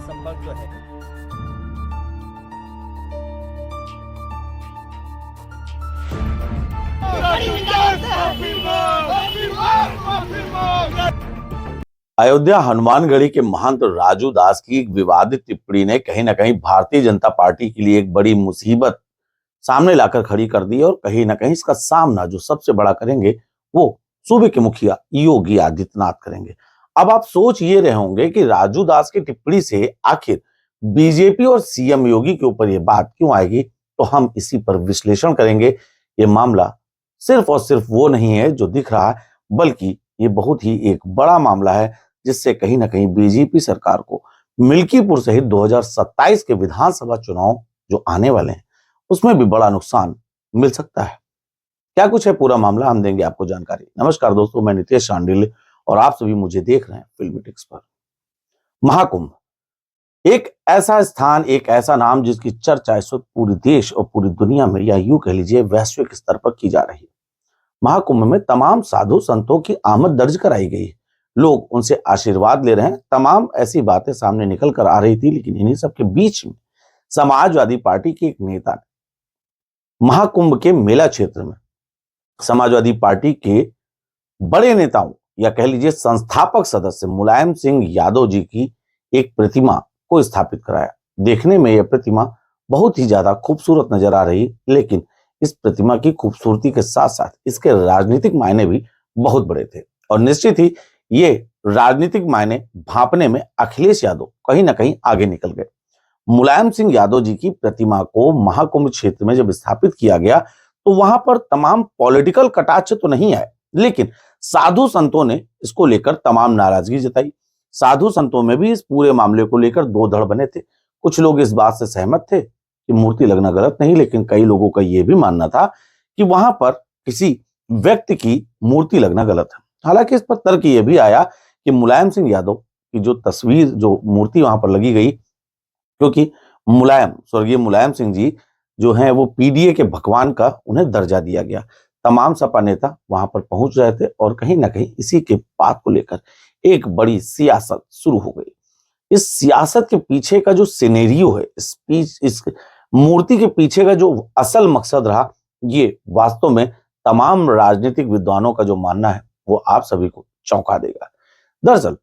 संपर्क जो है अयोध्या हनुमानगढ़ी के महंत राजू दास की एक विवादित टिप्पणी ने कहीं ना कहीं भारतीय जनता पार्टी के लिए एक बड़ी मुसीबत सामने लाकर खड़ी कर दी और कहीं ना कहीं इसका सामना जो सबसे बड़ा करेंगे वो सूबे के मुखिया योगी आदित्यनाथ करेंगे। अब आप सोच ये रहे होंगे कि राजू दास की टिप्पणी से आखिर बीजेपी और सीएम योगी के ऊपर ये बात क्यों आएगी, तो हम इसी पर विश्लेषण करेंगे। ये मामला सिर्फ और सिर्फ वो नहीं है जो दिख रहा है, बल्कि ये बहुत ही एक बड़ा मामला है जिससे कहीं ना कहीं बीजेपी सरकार को मिल्कीपुर सहित 2027 के विधानसभा चुनाव जो आने वाले हैं उसमें भी बड़ा नुकसान मिल सकता है। क्या कुछ है पूरा मामला, हम देंगे आपको जानकारी। नमस्कार दोस्तों, मैं नितेश शांडिल्य और आप सभी मुझे देख रहे हैं फिल्मीटिक्स पर। महाकुंभ एक ऐसा स्थान, एक ऐसा नाम जिसकी चर्चा इस वक्त पूरे देश और पूरी दुनिया में, या यूं कह लीजिए वैश्विक स्तर पर की जा रही है। महाकुंभ में तमाम साधु संतों की आमद दर्ज कराई गई है। लोग उनसे आशीर्वाद ले रहे हैं। तमाम ऐसी बातें सामने निकल कर आ रही थी, लेकिन इन्हीं सबके बीच में समाजवादी पार्टी के एक नेता ने महाकुंभ के मेला क्षेत्र में समाजवादी पार्टी के बड़े नेताओं या कह लीजिए संस्थापक सदस्य मुलायम सिंह यादव जी की एक प्रतिमा को स्थापित कराया। देखने में यह प्रतिमा बहुत ही ज्यादा खूबसूरत नजर आ रही, लेकिन इस प्रतिमा की खूबसूरती के साथ साथ इसके राजनीतिक मायने भी बहुत बड़े थे और निश्चित ही ये राजनीतिक मायने भांपने में अखिलेश यादव कहीं ना कहीं आगे निकल गए। मुलायम सिंह यादव जी की प्रतिमा को महाकुंभ क्षेत्र में जब स्थापित किया गया तो वहां पर तमाम पॉलिटिकल कटाक्ष तो नहीं आए, लेकिन साधु संतों ने इसको लेकर तमाम नाराजगी जताई। साधु संतों में भी इस पूरे मामले को लेकर दो धड़ बने थे। कुछ लोग इस बात से सहमत थे कि मूर्ति लगना गलत नहीं, लेकिन कई लोगों का यह भी मानना था कि वहां पर किसी व्यक्ति की मूर्ति लगना गलत है। हालांकि इस पर तर्क यह भी आया कि मुलायम सिंह यादव की जो तस्वीर, जो मूर्ति वहां पर लगी गई, क्योंकि स्वर्गीय मुलायम सिंह जी जो हैं वो पीडीए के भगवान का उन्हें दर्जा दिया गया। तमाम सपा नेता वहां पर पहुंच रहे थे और कहीं ना कहीं इसी के बात को लेकर एक बड़ी सियासत शुरू हो गई। इस सियासत के पीछे का जो सिनेरियो है, इस मूर्ति के पीछे का जो असल मकसद रहा, ये वास्तव में तमाम राजनीतिक विद्वानों का जो मानना है वो आप सभी को चौंका देगा। दरअसल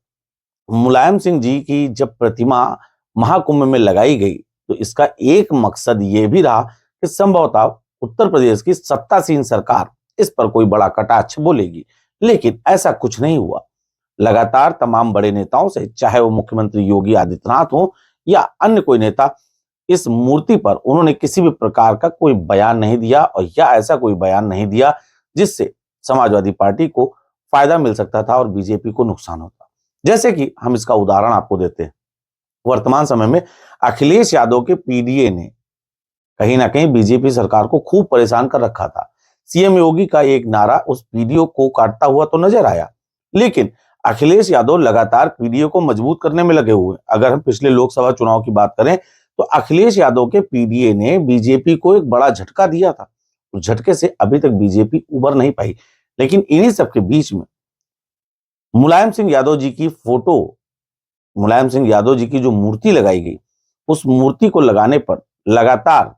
मुलायम सिंह जी की जब प्रतिमा महाकुंभ में लगाई गई तो इसका एक मकसद ये भी रहा कि संभवतः उत्तर प्रदेश की सत्तासीन सरकार इस पर कोई बड़ा कटाक्ष बोलेगी, लेकिन ऐसा कुछ नहीं हुआ। लगातार तमाम बड़े नेताओं से, चाहे वो मुख्यमंत्री योगी आदित्यनाथ हो या अन्य कोई नेता, इस मूर्ति पर उन्होंने किसी भी प्रकार का कोई बयान नहीं दिया और या ऐसा कोई बयान नहीं दिया जिससे समाजवादी पार्टी को फायदा मिल सकता था और बीजेपी को नुकसान होता। जैसे कि हम इसका उदाहरण आपको देते हैं, वर्तमान समय में अखिलेश यादव के पीडीए ने कहीं ना कहीं बीजेपी सरकार को खूब परेशान कर रखा था। सीएम योगी का एक नारा उस पीडीओ को काटता हुआ तो नजर आया, लेकिन अखिलेश यादव लगातार पीडीए को मजबूत करने में लगे हुए। अगर हम पिछले लोकसभा चुनाव की बात करें तो अखिलेश यादव के पीडीए ने बीजेपी को एक बड़ा झटका दिया था। उस झटके से अभी तक बीजेपी उबर नहीं पाई, लेकिन इन्हीं सबके बीच में मुलायम सिंह यादव जी की मुलायम सिंह यादव जी की जो मूर्ति लगाई गई, उस मूर्ति को लगाने पर लगातार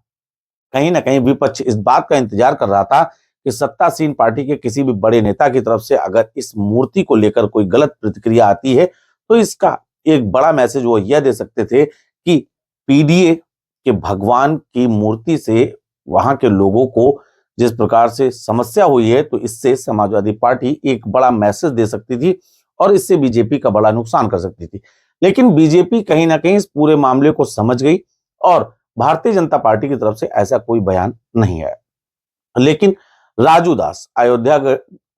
कहीं ना कहीं विपक्ष इस बात का इंतजार कर रहा था कि सत्तासीन पार्टी के किसी भी बड़े नेता की तरफ से अगर इस मूर्ति को लेकर कोई गलत प्रतिक्रिया आती है तो इसका एक बड़ा मैसेज वो यह दे सकते थे कि पीडीए के भगवान की मूर्ति से वहां के लोगों को जिस प्रकार से समस्या हुई है, तो इससे समाजवादी पार्टी एक बड़ा मैसेज दे सकती थी और इससे बीजेपी का बड़ा नुकसान कर सकती थी। लेकिन बीजेपी कहीं ना कहीं इस पूरे मामले को समझ गई और भारतीय जनता पार्टी की तरफ से ऐसा कोई बयान नहीं आया। लेकिन राजू दास, अयोध्या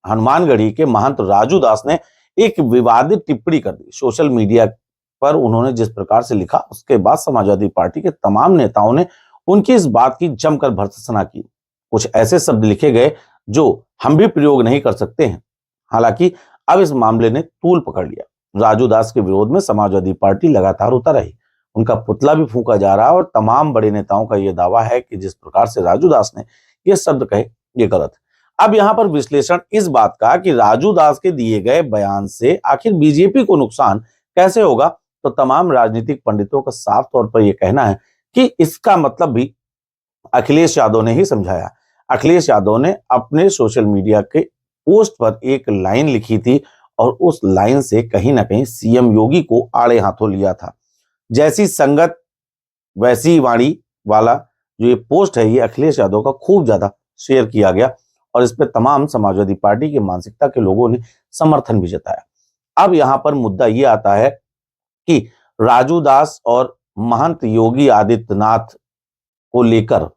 हनुमानगढ़ी के महंत राजू दास ने एक विवादित टिप्पणी कर दी सोशल मीडिया पर। उन्होंने जिस प्रकार से लिखा, उसके बाद समाजवादी पार्टी के तमाम नेताओं ने उनकी इस बात की जमकर भर्त्सना की। कुछ ऐसे शब्द लिखे गए जो हम भी प्रयोग नहीं कर सकते हैं। हालांकि अब इस मामले ने तूल पकड़ लिया। राजू दास के विरोध में समाजवादी पार्टी लगातार उतर रही, उनका पुतला भी फूंका जा रहा है और तमाम बड़े नेताओं का यह दावा है कि जिस प्रकार से राजू दास ने यह शब्द कहे, ये गलत है। अब यहां पर विश्लेषण इस बात का कि राजू दास के दिए गए बयान से आखिर बीजेपी को नुकसान कैसे होगा, तो तमाम राजनीतिक पंडितों का साफ तौर पर यह कहना है कि इसका मतलब भी अखिलेश यादव ने ही समझाया। अखिलेश यादव ने अपने सोशल मीडिया के पोस्ट पर एक लाइन लिखी थी और उस लाइन से कहीं ना कहीं सीएम योगी को आड़े हाथों लिया था। जैसी संगत वैसी वाणी वाला जो ये पोस्ट है, ये अखिलेश यादव का खूब ज्यादा शेयर किया गया और इस पे तमाम समाजवादी पार्टी की मानसिकता के लोगों ने समर्थन भी जताया। अब यहां पर मुद्दा ये आता है कि राजू दास और महंत योगी आदित्यनाथ को लेकर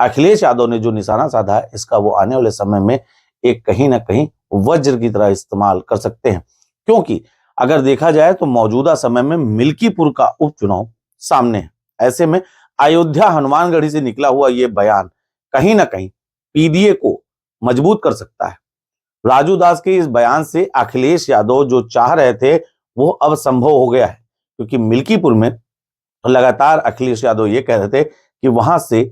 अखिलेश यादव ने जो निशाना साधा है, इसका वो आने वाले समय में एक कहीं ना कहीं वज्र की तरह इस्तेमाल कर सकते हैं। क्योंकि अगर देखा जाए तो मौजूदा समय में मिल्कीपुर का उपचुनाव सामने है। ऐसे में अयोध्या हनुमानगढ़ी से निकला हुआ यह बयान कहीं ना कहीं पीडीए को मजबूत कर सकता है। राजू दास के इस बयान से अखिलेश यादव जो चाह रहे थे वो अब संभव हो गया है, क्योंकि मिल्कीपुर में लगातार अखिलेश यादव ये कह रहे थे कि वहां से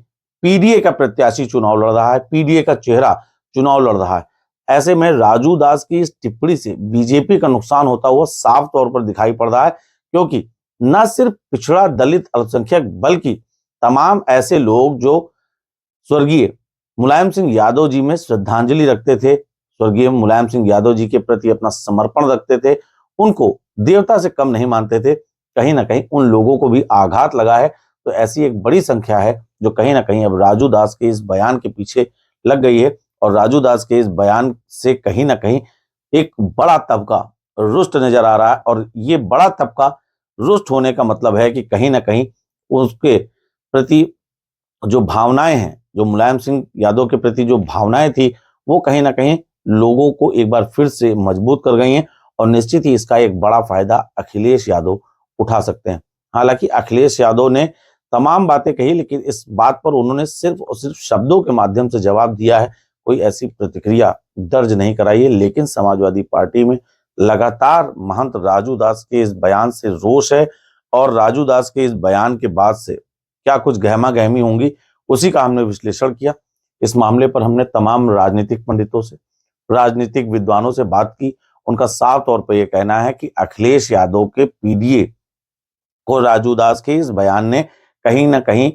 पीडीए का प्रत्याशी चुनाव लड़ रहा है, पीडीए का चेहरा चुनाव लड़ रहा है। ऐसे में राजू दास की इस टिप्पणी से बीजेपी का नुकसान होता हुआ साफ तौर पर दिखाई पड़ रहा है, क्योंकि न सिर्फ पिछड़ा दलित अल्पसंख्यक बल्कि तमाम ऐसे लोग जो स्वर्गीय मुलायम सिंह यादव जी में श्रद्धांजलि रखते थे, स्वर्गीय मुलायम सिंह यादव जी के प्रति अपना समर्पण रखते थे, उनको देवता से कम नहीं मानते थे, कहीं ना कहीं उन लोगों को भी आघात लगा है। तो ऐसी एक बड़ी संख्या है जो कहीं ना कहीं अब राजू दास के इस बयान के पीछे लग गई है और राजू दास के इस बयान से कहीं ना कहीं एक बड़ा तबका रुष्ट नजर आ रहा है। और ये बड़ा तबका रुष्ट होने का मतलब है कि कहीं ना कहीं उसके प्रति जो भावनाएं हैं, जो मुलायम सिंह यादव के प्रति जो भावनाएं थी, वो कहीं ना कहीं लोगों को एक बार फिर से मजबूत कर गई हैं और निश्चित ही इसका एक बड़ा फायदा अखिलेश यादव उठा सकते हैं। हालांकि अखिलेश यादव ने तमाम बातें कही, लेकिन इस बात पर उन्होंने सिर्फ और सिर्फ शब्दों के माध्यम से जवाब दिया है, कोई ऐसी प्रतिक्रिया दर्ज नहीं कराई है। लेकिन समाजवादी पार्टी में लगातार महंत राजू दास के इस बयान से रोष है और राजू दास के इस बयान के बाद से क्या कुछ गहमा गहमी होंगी, उसी का हमने विश्लेषण किया। इस मामले पर हमने तमाम राजनीतिक पंडितों से, राजनीतिक विद्वानों से बात की। उनका साफ तौर पर यह कहना है कि अखिलेश यादव के पीडीए को राजू दास के इस बयान ने कहीं ना कहीं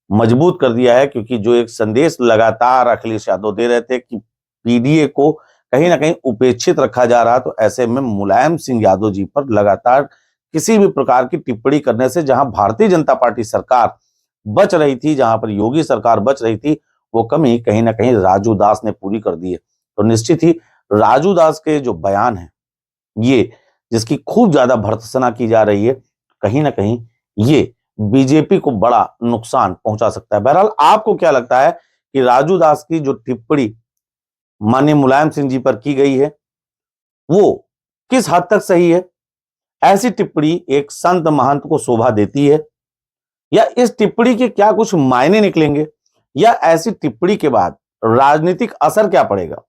मजबूत कर दिया है, क्योंकि जो एक संदेश लगातार अखिलेश यादव दे रहे थे कि पीडीए को कहीं ना कहीं उपेक्षित रखा जा रहा, तो ऐसे में मुलायम सिंह यादव जी पर लगातार किसी भी प्रकार की टिप्पणी करने से जहां भारतीय जनता पार्टी सरकार बच रही थी, जहां पर योगी सरकार बच रही थी, वो कमी कहीं ना कहीं राजू दास ने पूरी कर दी है। तो निश्चित ही राजू दास के जो बयान है, ये जिसकी खूब ज्यादा भर्त्सना की जा रही है, कहीं ना कहीं ये बीजेपी को बड़ा नुकसान पहुंचा सकता है। बहरहाल आपको क्या लगता है कि राजू दास की जो टिप्पणी माननीय मुलायम सिंह जी पर की गई है, वो किस हद तक सही है? ऐसी टिप्पणी एक संत महंत को शोभा देती है, या इस टिप्पणी के क्या कुछ मायने निकलेंगे, या ऐसी टिप्पणी के बाद राजनीतिक असर क्या पड़ेगा?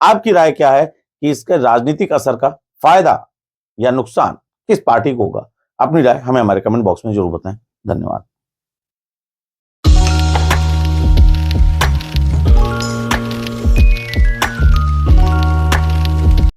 आपकी राय क्या है कि इसके राजनीतिक असर का फायदा या नुकसान किस पार्टी को होगा? अपनी राय हमें हमारे कमेंट बॉक्स में जरूर बताएं। धन्यवाद।